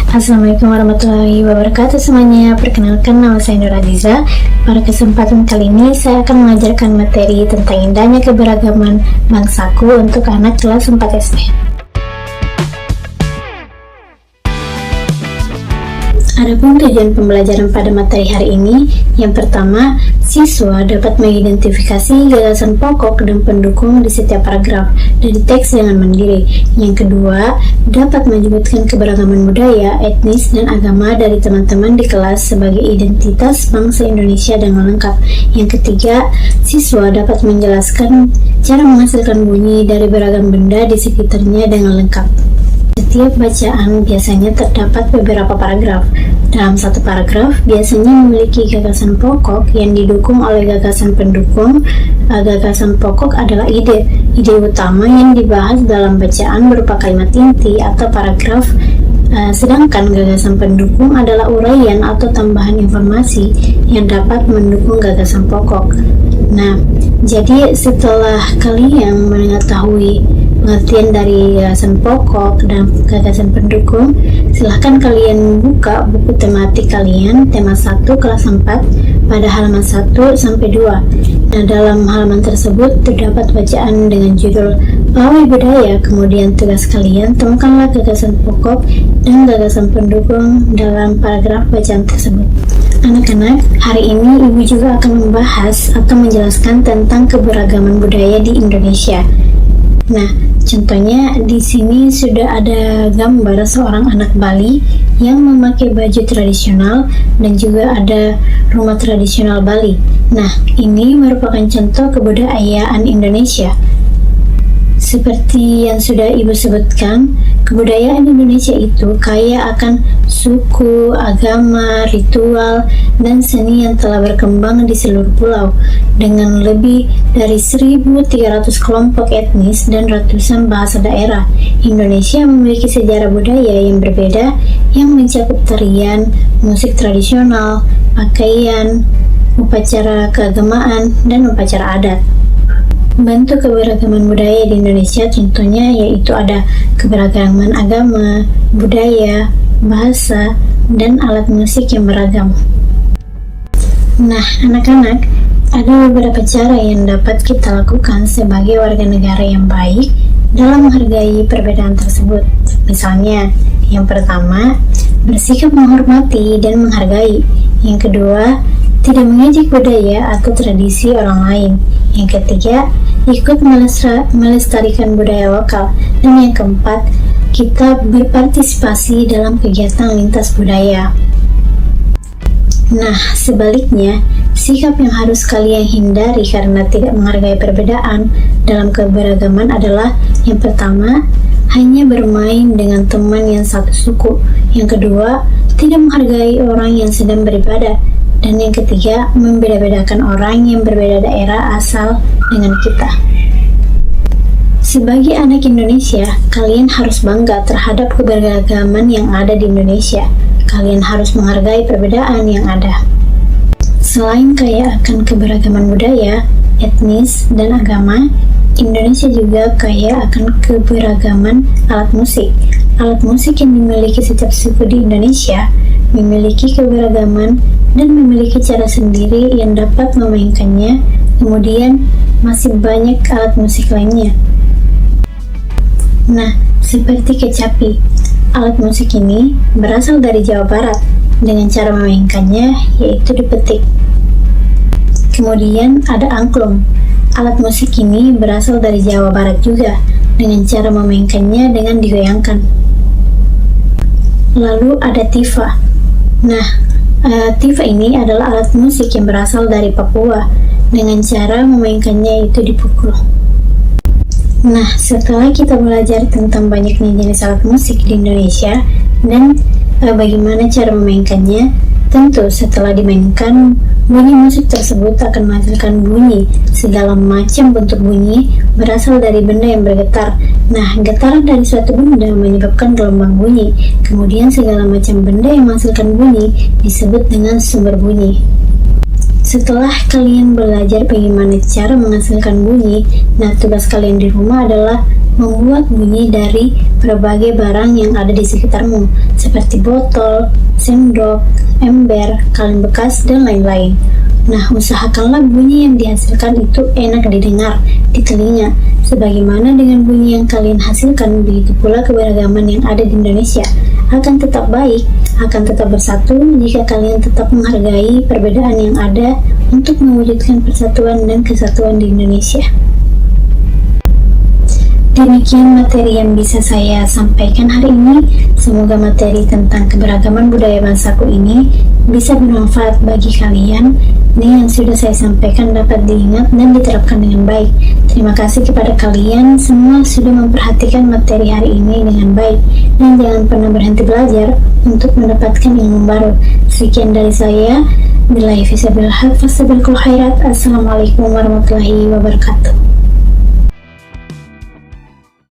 Assalamualaikum warahmatullahi wabarakatuh semuanya. Perkenalkan, nama saya Nur Aziza. Pada kesempatan kali ini saya akan mengajarkan materi tentang indahnya keberagaman bangsaku untuk anak kelas 4 SD. Adapun tujuan pembelajaran pada materi hari ini, yang pertama, siswa dapat mengidentifikasi gagasan pokok dan pendukung di setiap paragraf dari teks dengan mandiri. Yang kedua, dapat menyebutkan keberagaman budaya, etnis, dan agama dari teman-teman di kelas sebagai identitas bangsa Indonesia dengan lengkap. Yang ketiga, siswa dapat menjelaskan cara menghasilkan bunyi dari beragam benda di sekitarnya dengan lengkap. Setiap bacaan biasanya terdapat beberapa paragraf. Dalam satu paragraf biasanya memiliki gagasan pokok yang didukung oleh gagasan pendukung. Gagasan pokok adalah ide utama yang dibahas dalam bacaan berupa kalimat inti atau paragraf. Sedangkan gagasan pendukung adalah uraian atau tambahan informasi yang dapat mendukung gagasan pokok. Nah, jadi setelah kalian mengetahui pengertian dari gagasan pokok dan gagasan pendukung, silahkan kalian buka buku tematik kalian, tema 1 kelas 4 pada halaman 1 sampai 2. Nah, dalam halaman tersebut terdapat bacaan dengan judul Pawai Budaya. Kemudian tugas kalian, temukanlah gagasan pokok dan gagasan pendukung dalam paragraf bacaan tersebut. Anak-anak, hari ini Ibu juga akan membahas atau menjelaskan tentang keberagaman budaya di Indonesia. Nah, contohnya di sini sudah ada gambar seorang anak Bali yang memakai baju tradisional dan juga ada rumah tradisional Bali. Nah, ini merupakan contoh kebudayaan Indonesia. Seperti yang sudah Ibu sebutkan, kebudayaan Indonesia itu kaya akan suku, agama, ritual, dan seni yang telah berkembang di seluruh pulau dengan lebih dari 1.300 kelompok etnis dan ratusan bahasa daerah. Indonesia memiliki sejarah budaya yang berbeda yang mencakup tarian, musik tradisional, pakaian, upacara keagamaan, dan upacara adat. Bentuk keberagaman budaya di Indonesia contohnya yaitu ada keberagaman agama, budaya, bahasa, dan alat musik yang beragam. Nah, anak-anak, ada beberapa cara yang dapat kita lakukan sebagai warga negara yang baik dalam menghargai perbedaan tersebut. Misalnya, yang pertama, bersikap menghormati dan menghargai. Yang kedua, tidak mengejek budaya atau tradisi orang lain. Yang ketiga, ikut melestarikan budaya lokal. Dan yang keempat, kita berpartisipasi dalam kegiatan lintas budaya. Nah, sebaliknya, sikap yang harus kalian hindari karena tidak menghargai perbedaan dalam keberagaman adalah yang pertama, hanya bermain dengan teman yang satu suku. Yang kedua, tidak menghargai orang yang sedang beribadah. Dan yang ketiga, membeda-bedakan orang yang berbeda daerah asal dengan kita. Sebagai anak Indonesia, kalian harus bangga terhadap keberagaman yang ada di Indonesia. Kalian harus menghargai perbedaan yang ada. Selain kaya akan keberagaman budaya, etnis, dan agama, Indonesia juga kaya akan keberagaman alat musik. Alat musik yang dimiliki setiap suku di Indonesia memiliki keberagaman dan memiliki cara sendiri yang dapat memainkannya. Kemudian masih banyak alat musik lainnya. Nah, seperti kecapi, alat musik ini berasal dari Jawa Barat dengan cara memainkannya yaitu dipetik. Kemudian ada angklung. Alat musik ini berasal dari Jawa Barat juga dengan cara memainkannya dengan digoyangkan. Lalu ada tifa. Nah, tifa ini adalah alat musik yang berasal dari Papua dengan cara memainkannya itu dipukul. Nah, setelah kita belajar tentang banyaknya jenis alat musik di Indonesia dan bagaimana cara memainkannya, tentu setelah dimainkan, bunyi musik tersebut akan menghasilkan bunyi. Segala macam bentuk bunyi berasal dari benda yang bergetar. Nah, getaran dari suatu benda menyebabkan gelombang bunyi. Kemudian segala macam benda yang menghasilkan bunyi disebut dengan sumber bunyi. Setelah kalian belajar bagaimana cara menghasilkan bunyi, nah tugas kalian di rumah adalah membuat bunyi dari berbagai barang yang ada di sekitarmu, seperti botol, sendok, ember, kaleng bekas, dan lain-lain. Nah, usahakanlah bunyi yang dihasilkan itu enak didengar di telinga, sebagaimana dengan bunyi yang kalian hasilkan, begitu pula keberagaman yang ada di Indonesia akan tetap baik, akan tetap bersatu jika kalian tetap menghargai perbedaan yang ada untuk mewujudkan persatuan dan kesatuan di Indonesia. Demikian materi yang bisa saya sampaikan hari ini. Semoga materi tentang keberagaman budaya bangsaku ini bisa bermanfaat bagi kalian. Ini yang sudah saya sampaikan dapat diingat dan diterapkan dengan baik. Terima kasih kepada kalian semua sudah memperhatikan materi hari ini dengan baik. Dan jangan pernah berhenti belajar untuk mendapatkan ilmu baru. Sekian dari saya. Billahi fisabilillah, fastabiqul khairat. Assalamualaikum warahmatullahi wabarakatuh.